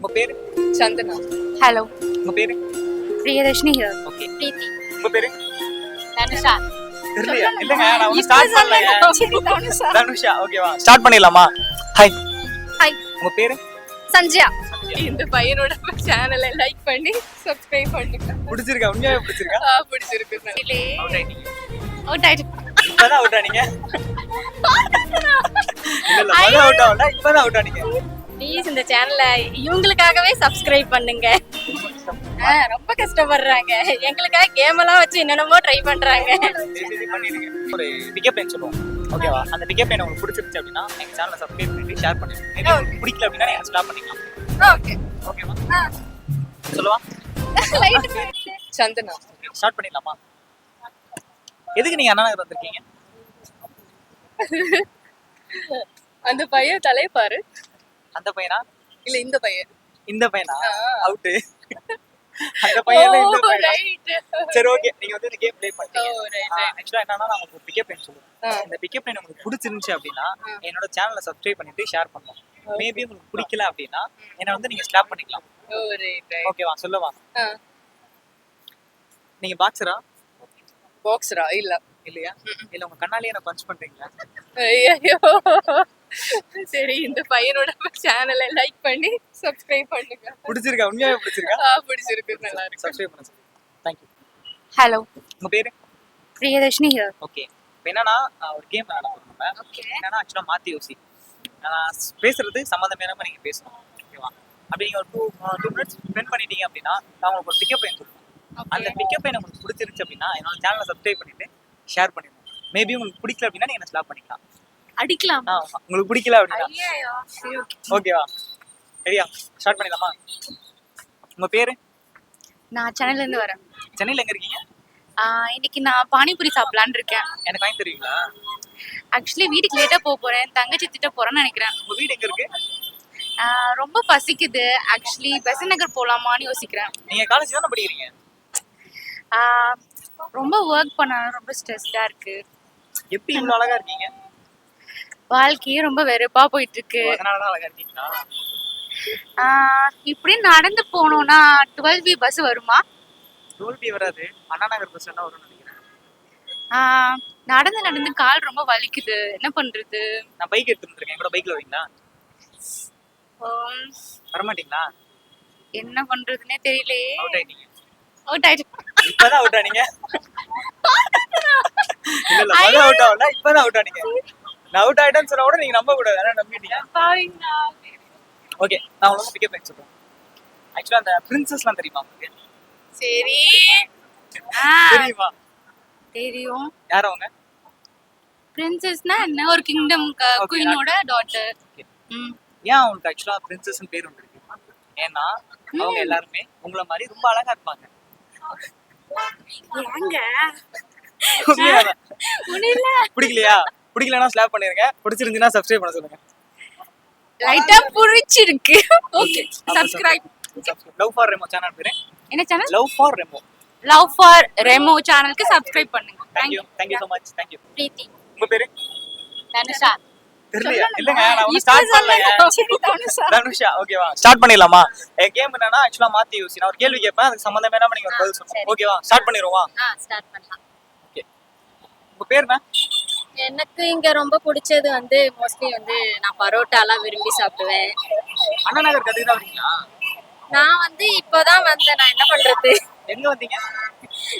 உங்க பேரு? சந்தனா. ஹலோ, உங்க பேரு? பிரியதர்ஷினி ஹியர். ஓகே. பிரீத்தி. உங்க பேரு? தனுஷா. தெரியலையா? இல்லங்க நான் வந்து ஸ்டார்ட் பண்ணல. சரி, தனுஷா. தனுஷா ஓகேவா? ஸ்டார்ட் பண்ணிடலாமா? ஹாய். ஹாய். உங்க பேரு? சஞ்சயா. இந்த பையனோட சேனலை லைக் பண்ணி சப்ஸ்கிரைப் பண்ணுங்க. பிடிச்சிருக்கா? உண்மையாவே பிடிச்சிருக்கா? பிடிச்சிருக்கு. இல்லே. அவுட் ஆயிட்டீங்க. அவுட் ஆயிட்டு. இப்பதான் அவுட் ஆனீங்க. இல்ல மொத அவுட் ஆகல, இப்பதான் அவுட் ஆனீங்க. ப்ளீஸ் இந்த சேனலை இவங்களுக்காகவே சப்ஸ்கிரைப் பண்ணுங்க. ரொம்ப கஷ்டப்படுறாங்க. எங்களுக்காக கேம் எல்லாம் வச்சு என்னென்னமோ ட்ரை பண்றாங்க. சரி பண்ணிடுங்க. ஒரு பிக்கப் லைன் சொல்லுவோம். ஓகேவா? அந்த பிக்கப் லைன் உங்களுக்கு பிடிச்சிருச்சு அப்படின்னா எங்க சேனலை சப்ஸ்கிரைப் பண்ணிட்டு ஷேர் பண்ணுங்க. உங்களுக்கு பிடிக்கல அப்படின்னா நீங்க ஸ்டாப் பண்ணிக்கலாம். ஓகே. ஓகேவா? சொல்லுவா? சந்தனா. ஸ்டார்ட் பண்ணிடலாமா? எதுக்கு நீங்க அண்ணா நகர் வந்திருக்கீங்க? அந்த பையன் தலைய பாரு. அந்த பையனா? இல்ல இந்த பையன். இந்த பையனா? அவுட். அந்த பையன் இந்த பையனா? ரைட். சரி ஓகே. நீங்க வந்து இந்த கேம் ப்ளே பண்ணிட்டீங்க. ஓ ரைட். ஆக்சுவலா என்னன்னா நான் உங்களுக்கு பிக்கப் லைன் சொல்லுவேன். இந்த பிக்கப் லைன் உங்களுக்கு பிடிச்சிருந்துச்சு அப்படின்னா என்னோட சேனலை சப்ஸ்கிரைப் பண்ணிட்டு ஷேர் பண்ணுங்க. மேபி உங்களுக்கு பிடிக்கல அப்படின்னா என்ன வந்து நீங்க ஸ்டாப் பண்ணிக்கலாம். ஓ ரைட். ஓகேவா? சொல்லவா? நீங்க பாக்ஸரா? பாக்ஸரா? இல்ல. இல்லையா? இல்ல உங்க கண்ணாலேயே என்ன பஞ்ச் பண்றீங்களா? ஐயோ. சரி இந்த பையனோட சேனலை லைக் பண்ணி சப்ஸ்கிரைப் பண்ணுங்க. பிடிச்சிருக்கா? உண்மையாவே பிடிச்சிருக்கா? பிடிச்சிருக்கு. நல்லா இருக்கு. சப்ஸ்கிரைப் பண்ண சொல்லுங்க. Thank you. ஹலோ, உங்க பேரு? பிரியதர்ஷினி ஹியர். ஓகே. இப்போ என்னன்னா ஒரு கேம் விளையாடுறோம் நம்ம. ஓகே. என்னன்னா ஆக்சுவலா மாத்தி யோசி. பேசுறது சம்மந்தமே இல்லாம நீங்க பேசணும். ஓகேவா? அப்படி நீங்க ஒரு 2 மினிட்ஸ் ஸ்பெண்ட் பண்ணிட்டீங்க அப்படின்னா நான் உங்களுக்கு ஒரு பிக்கப் லைன் சொல்லுவேன். அந்த பிக்கப் லைன் உங்களுக்கு பிடிச்சிருச்சு அப்படின்னா என்னோட சேனலை சப்ஸ்கிரைப் பண்ணிட்டு ஷேர் பண்ணிடுங்க. மேபி உங்களுக்கு பிடிக்கல அப்படின்னா நீங்க ஸ்டாப் பண்ணிக்கலாம். அடிக்கலாம். உங்களுக்கு பிடிக்கல அப்படின்னா ஐயோ. சரி, ஓகே. ஓகேவா? ரெடியா? ஸ்டார்ட் பண்ணிடலாமா? உங்க பேரு? நான் சென்னையில இருந்து வரேன். சென்னையில எங்க இருக்கீங்க? இன்னைக்கு நான் பானிபூரி சாப்பிடலான்னு இருக்கேன். எனக்கு வாங்கி தருவீங்களா? ஆக்சுவலி வீட்டுக்கு லேட்டா போறேன். தங்கச்சி திட்ட போறேன்னு நினைக்கிறேன். உங்க வீடு எங்க இருக்கு? ரொம்ப பசிக்குது. ஆக்சுவலி பெசன்ட் நகர் போலாமான்னு யோசிக்கிறேன். நீங்க காலேஜ் தானே படிக்கிறீங்க? ரொம்ப ஒர்க் பண்ண ரொம்ப ஸ்ட்ரெஸ்டா இருக்கு. எப்படி இவ்வளவு அழகா இருக்கீங்க? வாழ்க்கையே ரொம்ப வெறுப்பா போயிட்டு இருக்கு. அதனாலதான் அழகா இருக்கீங்களா? இப்படி நடந்து போனோம்னா 12B பஸ் வருமா? 12B வராது. அண்ணா நகர் பஸ் என்ன வரும்னு நினைக்கிறேன். நடந்து நடந்து கால் ரொம்ப வலிக்குது. என்ன பண்றது? நான் பைக் எடுத்துட்டு இருக்கேன். கூட பைக்ல வரீங்களா? வரமாட்டீங்களா? என்ன பண்றதுன்னே தெரியலையே. அவுட் ஆயிட்டீங்க. அவுட் ஆயிட்டு. இப்பதான் அவுட் ஆனீங்க. இல்ல மொத அவுட் ஆகல, இப்பதான் அவுட் ஆனீங்க. நான் அவுட் ஆயிட்டேன்னு சொன்னா கூட நீங்க நம்ப கூடாது. ஆனா நம்பிட்டீங்க. ஓகே. நான் உங்களுக்கு பிக்கப் லைன் சொல்றேன். ஆக்சுவலா அந்த பிரின்சஸ்லாம் தெரியுமா உங்களுக்கு? சரி. தெரியுமா? தெரியும். யார் அவங்க? பிரின்சஸ்னா என்ன? ஒரு கிங்டம் குயினோட டாட்டர். ஏன் அவங்களுக்கு ஆக்சுவலா பிரின்சஸ்னு பேர் வந்திருக்கு? ஏன்னா அவங்க எல்லாருமே உங்கள மாதிரி ரொம்ப அழகா இருப்பாங்க. ஏங்க? உண்மையாதான். முடியல. பிடிக்கலையா? பிடிக்கலன்னா ஸ்லாப் பண்ணிருங்க. பிடிச்சிருந்துச்சுன்னா சப்ஸ்கிரைப் பண்ண சொல்லுங்க. லைட்டா புடிச்சிருக்கு. Okay. Subscribe. Love for Remo channel பேரு. என்ன channel? Love for Remo. Love for Remo சேனலுக்கு சப்ஸ்கிரைப் பண்ணுங்க. Thank you so much. Thank you. பிரீத்தி. உங்க பேரு? தனுஷா. தெரியலையா? இல்லங்க நான் வந்து ஸ்டார்ட் பண்ணல. சரி, தனுஷா. தனுஷா ஓகேவா? ஸ்டார்ட் பண்ணிடலாமா? கேம் என்னன்னா ஆக்சுவலா மாத்தி யோசி. நான் ஒரு கேள்வி கேட்பேன். அதுக்கு சம்பந்தமே இல்லாம நீங்க ஒரு பதில் சொல்லணும். ஓகேவா? ஸ்டார்ட் பண்ணிடுவோமா? ஸ்டார்ட் பண்ணலாம். ஓகே. உங்க பேர் என்ன? எனக்கு இங்க ரொம்ப பிடிச்சது வந்து மோஸ்ட்லி வந்து நான் பரோட்டாலாம் விரும்பி சாப்பிடுவேன். அண்ணா நகர் கதைக்கு தான் வரீங்களா? நான் வந்து இப்போதான் வந்தேன். நான் என்ன பண்றது? எங்க வந்தீங்க?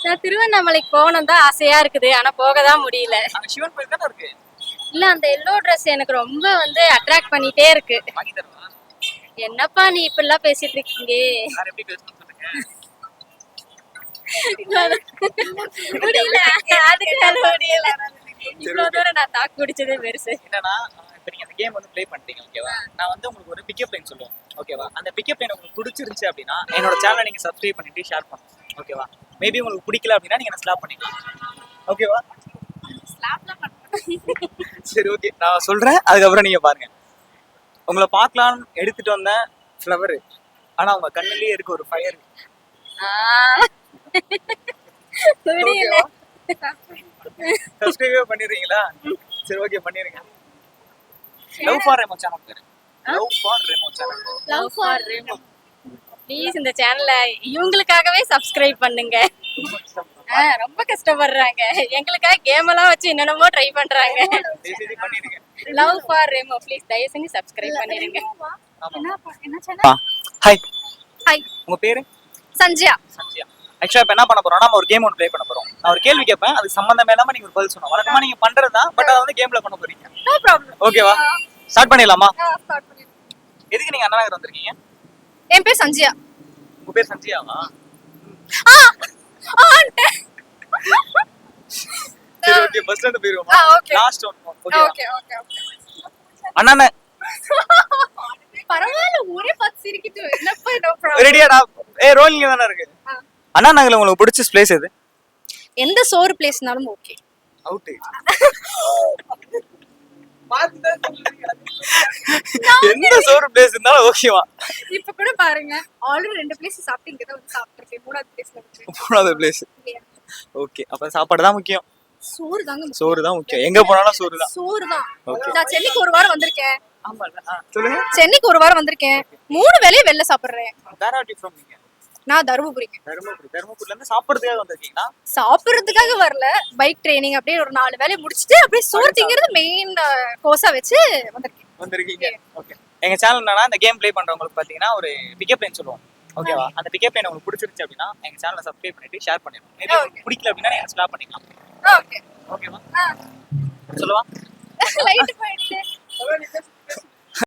நான் திருவண்ணாமலைக்கு போகணும் தான் ஆசையா இருக்குது. ஆனா போக தான் முடியல. அங்க சிவன் கோயில் தானே இருக்கு. இல்ல அந்த எல்லோ ட்ரெஸ் எனக்கு ரொம்ப வந்து அட்ராக்ட் பண்ணிட்டே இருக்கு. வாங்கி தருவா? என்னப்பா நீ இப்படிலாம் பேசிட்டு இருக்கீங்க? யார் எப்படி பேசணும்னு சொல்லுங்க. முடியல. அதுக்கு மேல முடியல. இவ்வளவு தூரம் நான் தாக்கு பிடிச்சதே பெருசு. என்னன்னா இப்போ நீங்க அந்த கேம் வந்து ப்ளே பண்ணிட்டீங்க. ஓகேவா? நான் வந்து உங்களுக்கு ஒரு பிக்கப் லைன் சொல்லுவேன். ஓகேவா? அந்த பிக்கப் லைன் உங்களுக்கு பிடிச்சிருந்துச்சு அப்படின்னா என்னோட சேனலை நீங்க சப்ஸ்கிரைப் பண்ணிட்டு ஷேர் பண்ணுங்க. ஓகேவா? மேபி உங்களுக்கு பிடிக்கல அப்படின்னா நீங்க ஸ்லாப் பண்ணிக்கலாம். ஓகேவா? ஸ்லாப்லாம் பண்ணு. சரி ஓகே. நான் சொல்றேன். அதுக்கப்புறம் நீங்க பாருங்க. உங்களை பார்க்கலான்னு எடுத்துட்டு வந்த ஃப்ளவர். ஆனா உங்க கண்ணுலயே இருக்கு ஒரு ஃபயர். முடியல. சப்ஸ்கிரைப் பண்ணிடுறீங்களா? சரி ஓகே பண்ணிருங்க. லவ் ஃபார் ரெமோ சேனல் பேரு. Love for Remo channel. Love for Remo. Please இந்த சேனலை இவங்களுக்காகவே சப்ஸ்கிரைப் பண்ணுங்க. ரொம்ப கஷ்டப்படுறாங்க. எங்களுக்காக கேம் எல்லாம் வச்சு என்னென்னமோ ட்ரை பண்றாங்க. பண்ணிருங்க. லவ் ஃபார் ரெமோ ப்ளீஸ் தயவு செஞ்சு சப்ஸ்கிரைப் பண்ணிருங்க. என்ன சேனல்? ஹாய், ஹாய், உங்க பேரு? சஞ்சயா. சத்யா. ஆக்சுவலா இப்ப என்ன பண்ண போறோம்னா நம்ம ஒரு கேம் ஒன்று ப்ளே பண்ண போறோம். நான் ஒரு கேள்வி கேட்பேன், அது சம்பந்தமே இல்லாம நீங்க ஒரு பதில் சொல்லணும். வழக்கமா நீங்க பண்றதுதான், பட் அதை வந்து கேம்ல பண்ண போறீங்க. No problem. ஓகேவா? ஸ்டார்ட் பண்ணிடலாமா? ஸ்டார்ட் பண்ணிடுங்க. எதுக்கு நீங்க அண்ணா நகர் வந்திருக்கீங்க? என் பேர் சஞ்சயா. உங்க பேர் சந்தியாவா? சரி, ஓகே, ஃபர்ஸ்ட் வந்து போயிருவோமா? okay. Last one. ஓகேவா? Okay okay okay. அண்ணா பரவாயில்ல, ஒரே பத்து சிரிக்கிட்டு என்னப்பா நோ ப்ராப்ளம். ரெடியாடா? ரோலிங் தானே இருக்கு. அண்ணா நகர்ல உங்களுக்கு பிடிச்ச பிளேஸ் எது? எந்த சோறு பிளேஸ்னாலும் ஓகே. அவுட். எந்த சோறு பிளேஸ் இருந்தாலும் ஓகேவா? இப்ப கூட பாருங்க, ஆல்ரெடி 2 பிளேஸ் சாப்பிட்டு இங்க தான் வந்து சாப்பிட்டுருக்கேன். 3வது பிளேஸ்ல வந்து மூணாவது பிளேஸ். ஓகே, அப்ப சாப்பாடு தான் முக்கியம். சோறு தாங்க முக்கியம். சோறு தான் முக்கியம். எங்க போனாலும் சோறு தான். சோறு தான். Okay. நான் சென்னைக்கு ஒரு வாரம் வந்திருக்கேன். ஆமா, சொல்லுங்க. சென்னைக்கு ஒரு வாரம் வந்திருக்கேன். 3 வேளையும் வெளில சாப்பிடுறேன். Where are you from? நீங்க நான் தருமபுரிக்கு. தர்மபுரில இருந்து சாப்பிடுறதுக்காக வந்திருக்கீங்களா? சாப்பிடுறதுக்காக வரல, பைக் ட்ரைனிங் அப்படியே ஒரு 4 வேலையை முடிச்சிட்டு அப்படியே சோறு திங்கிறது மெயின் கோர்ஸா வச்சு வந்திருக்கீங்க. ஓகே, எங்க சேனல் என்னன்னா இந்த கேம் ப்ளே பண்றவங்களுக்கு பாத்தீங்கன்னா ஒரு பிக்கப் லைன் சொல்லுவோம். ஓகேவா? அந்த பிக்கப் லைன் உங்களுக்கு பிடிச்சிருச்சு அப்படின்னா எங்க சேனலை சப்ஸ்கிரைப் பண்ணிட்டு ஷேர் பண்ணிடுங்க. மேபி உங்களுக்கு பிடிக்கல அப்படின்னா நீங்க ஸ்டாப் பண்ணிக்கலாம். ஓகே. ஓகேவா? சொல்லுவா? லைட் போயிடுச்சு.